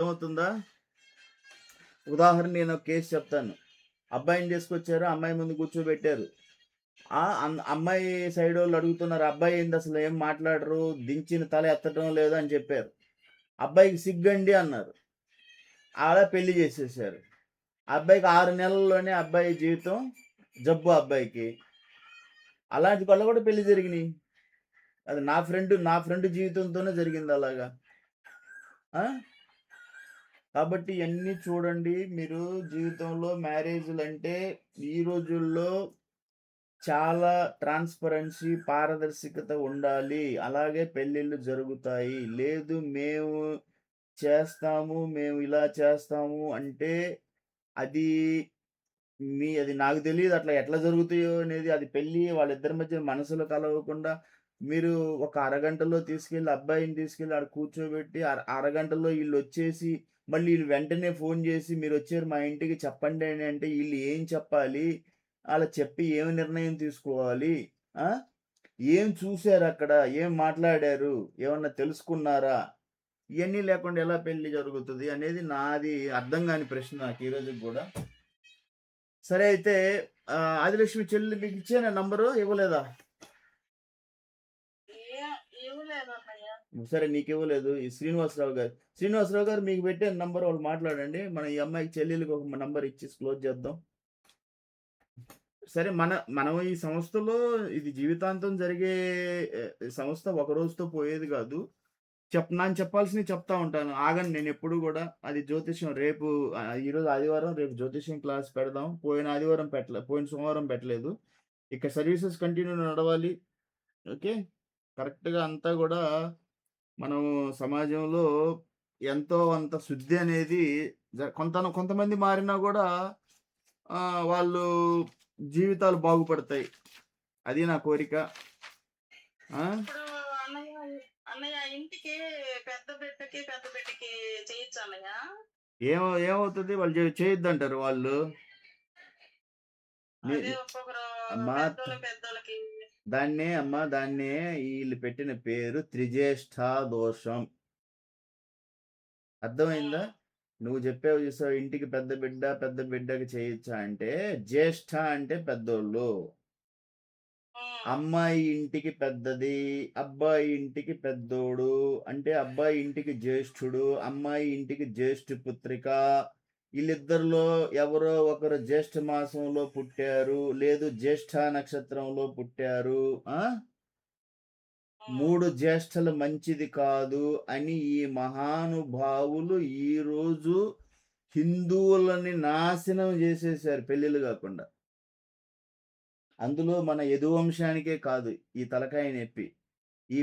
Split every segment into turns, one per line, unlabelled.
అర్థమవుతుందా? ఉదాహరణ నేను ఒక కేసు చెప్తాను. అబ్బాయిని తీసుకొచ్చారు. అమ్మాయి ముందు కూర్చోబెట్టారు. అమ్మాయి సైడోళ్ళు అడుగుతున్నారు. అబ్బాయి ఏంది అసలు ఏం మాట్లాడరు, దించిన తల ఎత్తడం లేదు అని చెప్పారు. అబ్బాయికి సిగ్గండి అన్నారు. ఆడ పెళ్లి చేసేసారు. అబ్బాయికి 6 నెలల్లోనే అబ్బాయి జీవితం జబ్బు అబ్బాయికి. అలాంటి వల్ల కూడా పెళ్లి జరిగినాయి. అది నా ఫ్రెండ్ జీవితంతోనే జరిగింది అలాగా. కాబట్టి ఇవన్నీ చూడండి. మీరు జీవితంలో మ్యారేజ్‌లంటే ఈ రోజుల్లో చాలా ట్రాన్స్‌పరెన్సీ, పారదర్శకత ఉండాలి. అలాగే పెళ్ళిళ్ళు జరుగుతాయి. లేదు మేము ఇలా చేస్తాము అంటే అది అది నాకు తెలీదు అట్లా ఎట్లా జరుగుతాయో అనేది. అది పెళ్లి వాళ్ళిద్దరి మధ్య మనసులు కలవకుండా మీరు ఒక అరగంటలో అబ్బాయిని తీసుకెళ్ళి ఆడ కూర్చోబెట్టి అరగంటలో ఈళ్ళొచ్చేసి మళ్ళీ ఈళ్ళు వెంటనే ఫోను జేసి మీరొచ్చారు మా ఇంటికి చెప్పండి అని అంటే ఈళ్ళు ఏం చెప్పాలి? అలా చెప్పి ఏం నిర్ణయం తీసుకోవాలి? ఆ! ఏం చూసారక్కడ? ఏం మాట్లాడారు? ఏమన్నా తెలుసుకున్నారా? ఇయన్నీ లేకుండా ఎలా పెళ్లి జరుగుతది అనేది నాది అర్థం గాని ప్రశ్న నాకు ఈ రోజుకి గూడా. సరే అయితే ఆదిలక్ష్మి చెల్లి మీకిచ్చానా నంబరు? ఇవ్వలేదా? సరే నీకివ్వలేదు. ఈ శ్రీనివాసరావు గారు. శ్రీనివాసరావు గారు మీకు పెట్టాను నంబర్ వాళ్ళు మాట్లాడండి. మనం ఈ అమ్మాయికి చెల్లెలికి ఒక నంబర్ ఇచ్చేసి క్లోజ్ చేద్దాం. సరే మనం ఈ సంస్థలో ఇది జీవితాంతం జరిగే సంస్థ ఒక రోజుతో పోయేది గాదు. నేను చెప్పాల్సినవి చెప్తా ఉంటాను. ఆగండి నేనెప్పుడు గూడా. అది జ్యోతిష్యం రేపు ఈరోజు ఆదివారం, రేపు జ్యోతిష్యం క్లాస్ పెడదాం. పోయిన సోమవారం పెట్టలేదు. ఇక సర్వీసెస్ కంటిన్యూ నడవాలి. ఓకే. కరెక్ట్‌గా అంతా గూడా మనం సమాజంలో ఎంతో అంత శుద్ధి అనేది కొంతమంది మారినా గూడా వాళ్ళు జీవితాలు బాగుపడతాయి. అది నా కోరిక. ఆ!
ఇప్పుడు అన్నయ్య ఇంటికి పెద్ద బిడ్డకి చేయొచ్చా అన్నయ్య?
ఏమవుతది? వాళ్ళు చేయొద్దంటారు వాళ్ళు. ని
అదే ఒక్కొక్కరు
అమ్మా
పెద్దోళ్ళకి
దాన్నే ఈళ్ళు పెట్టిన పేరు త్రిజ్యేష్ఠా దోషం. అర్థమైందా?
హ్మ్.
నువ్వు చెప్పావు చూసావా ఇంటికి పెద్ద బిడ్డకి చేయొచ్చా అంటే, జ్యేష్ఠ అంటే పెద్దోళ్ళు.
హ్మ్.
అమ్మాయి ఇంటికి పెద్దది, అబ్బాయి ఇంటికి పెద్దోడు. అంటే అబ్బాయి ఇంటికి జ్యేష్ఠుడు, అమ్మాయి ఇంటికి జ్యేష్ఠ పుత్రిక. ఈళ్ళిద్దరిలో ఎవరో ఒకరు జ్యేష్ఠ మాసంలో పుట్టారు, లేదు జ్యేష్ఠ నక్షత్రంలో పుట్టారు. ఆ!
హ్మ్.
3 జ్యేష్ఠలు మంచిది కాదు అని ఈ మహానుభావులు ఈరోజు హిందువులని నాశనం చేసేసారు పెళ్ళిళ్ళు గాకుండా. అందులో మన యదువంశానికే కాదు ఈ తలకాయ నొప్పి. ఈ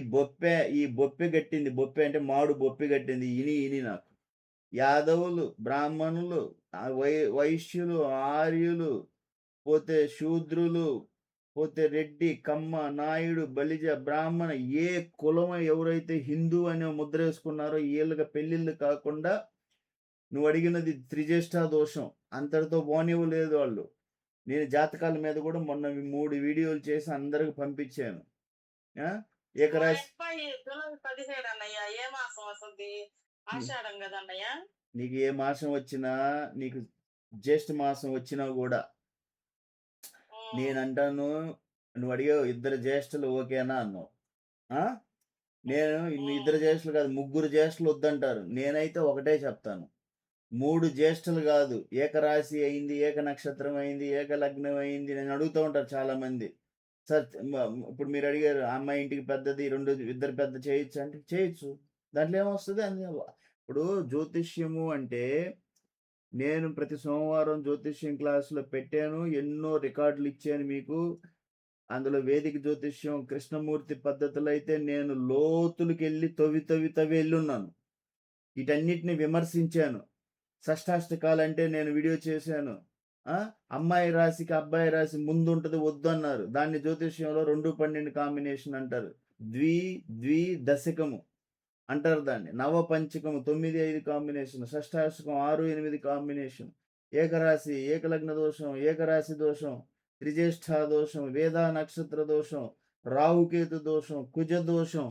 బొప్పె గట్టింది. బొప్పె అంటే మాడు బొప్పి గట్టింది. ఇని నాకు. యాదవులు, బ్రాహ్మణులు, వైశ్యులు, ఆర్యులు, పోతే శూద్రులు, పోతే రెడ్డి, కమ్మ, నాయుడు, బలిజ, బ్రాహ్మణ ఏ కులం ఎవరైతే హిందూ అనే ముద్రేసుకున్నారో ఈళ్ళకి పెళ్ళిళ్ళు కాకుండా నువ్వు అడిగినది త్రిజ్యేష్ఠ దోషం. అంతటితో పోనివ్వలేదు వాళ్ళు. నేను జాతకాల మీద గూడా మొన్న 3 వీడియోలు చేసి అందరికి పంపించాను. ఆ!
మా
ఏకరాశి
అబ్బాయి జూలై 17 అన్నయ్య. ఏ మాసం వస్తది? ఆషాఢం గదా అన్నయ్య!
నీకు ఏ మాసం వచ్చినా, నీకు జ్యేష్ఠ మాసం వచ్చినా గూడా
హ్మ్.
నేనంటాను నువ్వడిగావు ఇద్దరు జ్యేష్ఠులు ఓకేనా అన్నావు. ఆ! నేను
హ్మ్.
ఇద్దరు జ్యేష్ఠులు కాదు, ముగ్గురు జ్యేష్ఠులు వద్దంటారు. నేనైతే ఒకటే చెప్తాను. 3 జ్యేష్ఠులు గాదు. ఏకరాశి అయింది, ఏక నక్షత్రం అయింది, ఏక లగ్నం అయింది. నన్ను అడుగుతూ ఉంటారు చాలామంది. సార్ ఇప్పుడు మీరడిగారు ఆ అమ్మాయి ఇంటికి పెద్దది, ఇద్దరు పెద్ద చేయొచ్చా అంటే చేయొచ్చు. దాంట్లో ఏమొస్తది? ఇప్పుడు జ్యోతిష్యము అంటే నేను ప్రతి సోమవారం జ్యోతిష్యం క్లాసులో పెట్టాను. ఎన్నో రికార్డులు ఇచ్చాను మీకు. అందులో వేదిక జ్యోతిష్యం, కృష్ణమూర్తి పద్ధతులైతే నేను లోతులకెళ్ళి తవ్వి ఎళ్ళున్నాను. వీటన్నిటిని విమర్శించాను. షష్టాష్టకాలంటే నేను వీడియో చేశాను. ఆ! అమ్మాయి రాశికి, అబ్బాయి రాశి ముందుంటది వద్దన్నారు. దాన్ని జ్యోతిష్యంలో 2, 12 కాంబినేషన్ అంటారు. ద్వి, ద్వి దశకము అంటారు దాన్ని. నవపంచకము 9, 5 కాంబినేషన్. షష్టాష్టకం 6, 8 కాంబినేషన్. ఏకరాశి, ఏకలగ్న దోషం, ఏకరాశి దోషం, త్రిజ్యేష్ఠ దోషం, వేదా నక్షత్ర దోషం, రాహుకేతు దోషం, కుజ దోషం.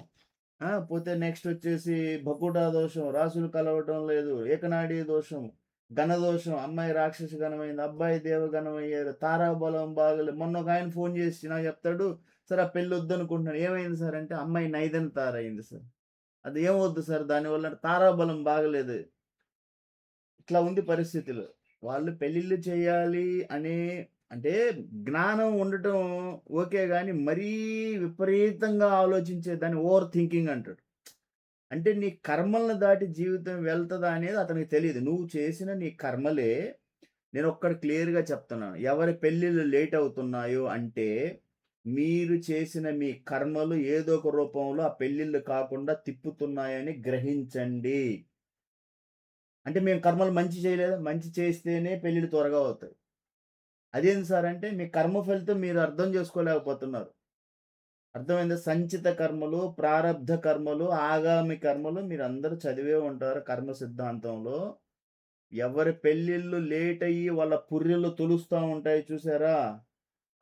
పోతే నెక్స్ట్ వచ్చేసి భకుటా దోషం, రాసులు కలవటం లేదు, ఏకనాడీ దోషం, ఘనదోషం, అమ్మాయి రాక్షస గణమైంది, అబ్బాయి దేవగణమయ్యారు, తారాబలం బాగలేదు. మొన్న ఒక ఆయన ఫోన్ చేసి నాకు చెప్తాడు, సార్ ఆ పెళ్ళి వద్దనుకుంటున్నాను. ఏమైంది సార్ అంటే, అమ్మాయి నైదన్ తారైంది సార్. అది ఏమొద్దు సార్ దానివల్ల అంటే, తారాబలం బాగలేదు. ఇట్లా ఉంది పరిస్థితులు. వాళ్ళు పెళ్ళిళ్ళు చేయాలి అనే అంటే జ్ఞానం ఉండటం ఓకే గానీ, మరీ విపరీతంగా ఆలోచించే దాన్ని ఓవర్ థింకింగ్ అంటాడు. అంటే నీ కర్మలను దాటి జీవితం వెళ్తదా అనేది అతనికి తెలీదు. నువ్వు చేసిన నీ కర్మలే నేనొక్కటి క్లియర్‌గా చెప్తున్నాను. ఎవరి పెళ్ళిళ్ళు లేట్ అవుతున్నాయో అంటే, మీరు చేసిన మీ కర్మలు ఏదో ఒక రూపంలో ఆ పెళ్ళిళ్ళు కాకుండా తిప్పుతున్నాయని గ్రహించండి. అంటే మేము కర్మలు మంచి చేయలేదా? మంచి చేస్తేనే పెళ్ళిళ్ళు త్వరగా అవుతాయి. అదేంది సార్ అంటే, మీ కర్మ ఫలితం మీరు అర్థం చేసుకోలేకపోతున్నారు. అర్థమైందా? సంచిత కర్మలు, ప్రారబ్ధ కర్మలు, ఆగామి కర్మలు మీరందరూ చదివే ఉంటారు కర్మ సిద్ధాంతంలో. ఎవరి పెళ్ళిళ్ళు లేట్ అయ్యి వాళ్ళ పుర్రెలు తొలుస్తా ఉంటాయి చూసారా?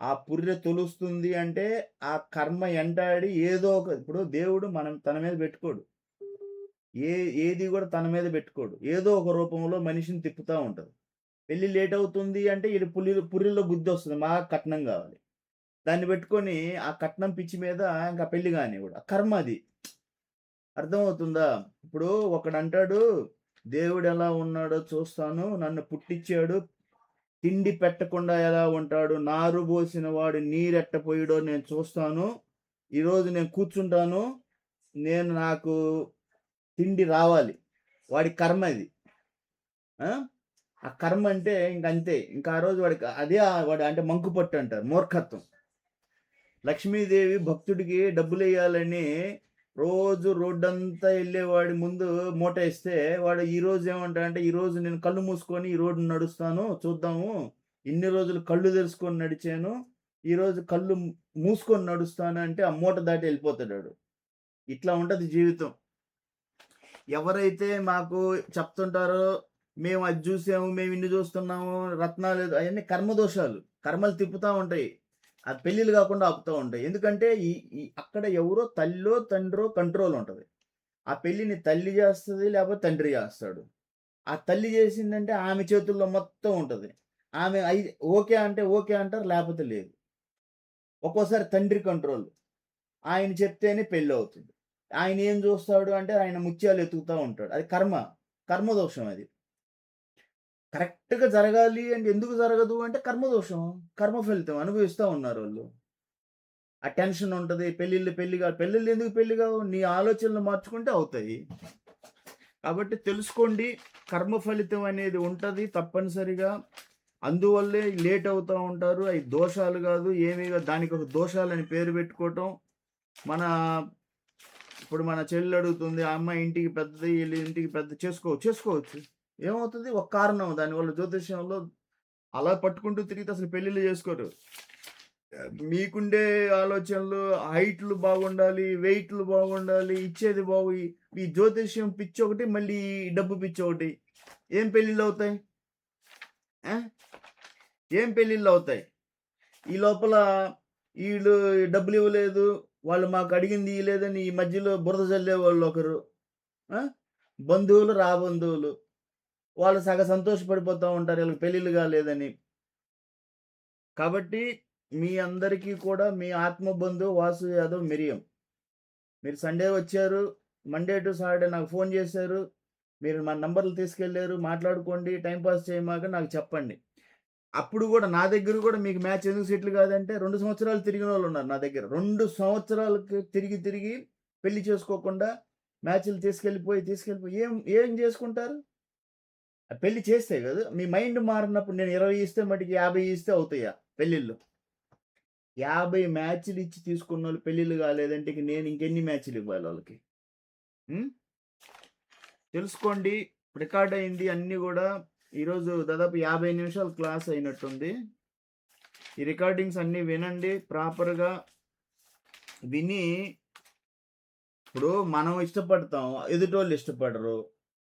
ఆ పుర్రె తొలుస్తుంది అంటే, ఆ కర్మ ఎంటాడి ఏదో ఒక ఇప్పుడు దేవుడు తన మీద పెట్టుకోడు. ఏది కూడా తన మీద పెట్టుకోడు. ఏదో ఒక రూపంలో మనిషిని తిప్పుతా ఉంటది. పెళ్లి లేట్ అవుతుంది అంటే ఈడు పుర్రెలో గుద్దొస్తది. మాకు కట్నం గావాలి. దాన్ని పెట్టుకొని ఆ కట్నం పిచ్చి మీద ఇంకా పెళ్లి కానివ్వడు. కర్మ అది. అర్థమవుతుందా? ఇప్పుడు ఒకడంటాడు, దేవుడెలా ఉన్నాడో చూస్తాను. నన్ను పుట్టిచ్చాడు. తిండి పెట్టకుండా ఎలా ఉంటాడు. నారు పోసిన వాడు నీరెట్ట పోయడో నేను చూస్తాను. ఈరోజు నేను కూర్చుంటాను. నాకు తిండి రావాలి. వాడి కర్మ అది. ఆ! ఆ కర్మ అంటే ఇంకంతే. ఇంకా ఆ రోజు వాడికి అదే వాడు అంటే మంకుపట్టు అంటారు. మూర్ఖత్వం. లక్ష్మీదేవి భక్తుడికి డబ్బులెయ్యాలని రోజు రోడ్డంతా ఎళ్ళేవాడి ముందు మూటేస్తే, వాడు ఈరోజు ఏమంటాడంటే, ఈరోజు నేను కళ్ళు మూసుకొని ఈ రోడ్డు నడుస్తాను చూద్దాము. ఇన్ని రోజులు కళ్ళు తెరుసుకొని నడిచాను. ఈరోజు కళ్ళు మూసుకొని నడుస్తాను అంటే, ఆ మూట దాటి ఎళ్ళిపోతాడాడు. ఇట్లా ఉంటది జీవితం. ఎవరైతే మాకు చెప్తుంటారో, మేము అది జూసాము, మేము ఇన్ని జూస్తున్నాము, రత్నాలు అయన్నీ కర్మదోషాలు. కర్మలు తిప్పుతా ఉంటాయి. అది పెళ్ళిళ్ళు గాకుండా ఆపుతా ఉంటాయి. ఎందుకంటే ఈ ఈ అక్కడ ఎవరో తల్లో, తండ్రో కంట్రోల్ ఉంటది. ఆ పెళ్ళిని తల్లి జేస్తది, లేపోతే తండ్రి జేస్తాడు. ఆ తల్లి జేసిందంటే ఆమె చేతుల్లో మొత్తం ఉంటది. ఆమె ఓకే అంటే ఓకే అంటారు, లేపోతే లేదు. ఒక్కోసారి తండ్రి కంట్రోల్. ఆయన చెప్తేనే పెళ్ళవుతుంది. ఆయన ఏం జూస్తాడు అంటే ఆయన ముత్యాలు ఎతుకుతా ఉంటాడు. అది కర్మ. కర్మదోషం అది. కరెక్ట్‌గా జరగాలి అంటే ఎందుకు జరగదు అంటే కర్మదోషం. కర్మ ఫలితం అనుభవిస్తా ఉన్నారోళ్ళు. ఆ టెన్షన్ ఉంటది. పెళ్ళిళ్ళు ఎందుకు పెళ్లి కావు? నీ ఆలోచనలు మార్చుకుంటే అవుతాయి. కాబట్టి తెలుసుకోండి. కర్మ ఫలితం అనేది ఉంటది తప్పనిసరిగా. అందువల్లే లేట్ అవుతా ఉంటారు. అయి దోషాలు గాదు. ఏమి గాదు. దానికొక దోషాలని పేరు పెట్టుకోవటం. మన ఇప్పుడు మన చెల్లి అడుగుతుంది. ఆ అమ్మాయి ఇంటికి పెద్దది, ఈళ్ళ ఇంటికి పెద్ద చేసుకోవచ్చు. ఏమవుతది? ఒక కారణం దానివల్ల జ్యోతిష్యంలో అలా పట్టుకుంటూ తిరిగితే అసలు పెళ్ళిళ్ళు చేసుకోరు. మీకుండే ఆలోచనలు హైట్‌లు బాగుండాలి, వెయిట్‌లు బాగుండాలి, ఇచ్చేది ఈ జ్యోతిష్యం పిచ్చొకటి, మళ్ళీ ఈ డబ్బు పిచ్చొకటి. ఏం పెళ్ళిళ్ళవుతాయి? ఆ! ఏం పెళ్ళిళ్ళవుతాయి? ఈ లోపల ఈళ్ళు డబ్బులివ్వలేదు, వాళ్ళు మాకు అడిగింది ఇయలేదని ఈ మధ్యలో బురద జల్లేవాళ్ళొకరు. ఆ! బంధువులు, రాబంధువులు. వాళ్ళు సంతోషపడిపోతా ఉంటారు ఈళ్ళకి పెళ్ళిళ్ళు కాలేదని. కాబట్టి మీ అందరికీ కూడా మీ ఆత్మ బంధువు వాసు యాదవ్ మిరియం. మీరు సండే వచ్చారు. మండే టు సాటర్డే నాకు ఫోన్ చేశారు. మీరు మా నంబర్‌లు తీసుకెళ్లారు. మాట్లాడుకోండి. టైమ్ పాస్ చేయమాక నాకు చెప్పండి. అప్పుడు గూడా నా దగ్గర గూడా మీకు మ్యాచ్ ఎందుకు సెటిల్ కాదంటే 2 సంవత్సరాలు తిరిగినోళ్ళున్నారు నా దగ్గర. 2 సంవత్సరాలకి తిరిగి పెళ్లి చేసుకోకుండా మ్యాచ్‌లు తీసుకెళ్ళిపోయి ఏం చేసుకుంటారు? పెళ్లి చేస్తే కాదు. మీ మైండ్ మారినప్పుడు నేను 20 ఇస్తే మటికి 50 ఇస్తే అవుతాయా పెళ్ళిళ్ళు? 50 మ్యాచ్‌లు ఇచ్చి తీసుకున్నోళ్ళు పెళ్ళిళ్ళు కాలేదంటే ఇక నేను ఇంకెన్ని మ్యాచ్‌లు ఇవ్వాలి వాళ్ళకి? హ్మ్. తెలుసుకోండి. రికార్డ్ అయింది అన్నీ గూడా. ఈరోజు దాదాపు 50 నిమిషాలు క్లాస్ అయినట్టుంది. ఈ రికార్డింగ్స్ అన్నీ వినండి ప్రాపర్‌గా. విని ఇప్పుడు మనం ఇష్టపడతాం. ఎదుటోళ్ళు ఇష్టపడరు.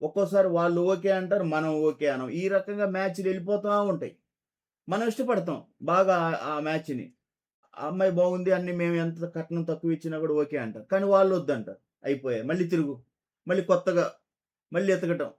ఒక్కోసారి వాళ్ళు ఓకే అంటారు. మనం ఓకే అనం. ఈ రకంగా మ్యాచ్‌లు ఎళ్ళిపోతా ఉంటాయి. మనం ఇష్టపడతాం బాగా ఆ మ్యాచ్‌ని. ఆ అమ్మాయి బాగుంది. మేము ఎంత కట్నం తక్కువ ఇచ్చినా కూడా ఓకే అంటారు. కానీ వాళ్ళు వద్దంటారు. అయిపోయాయి. మళ్ళీ తిరుగు. మళ్ళీ కొత్తగా మళ్ళీ ఎతకటం.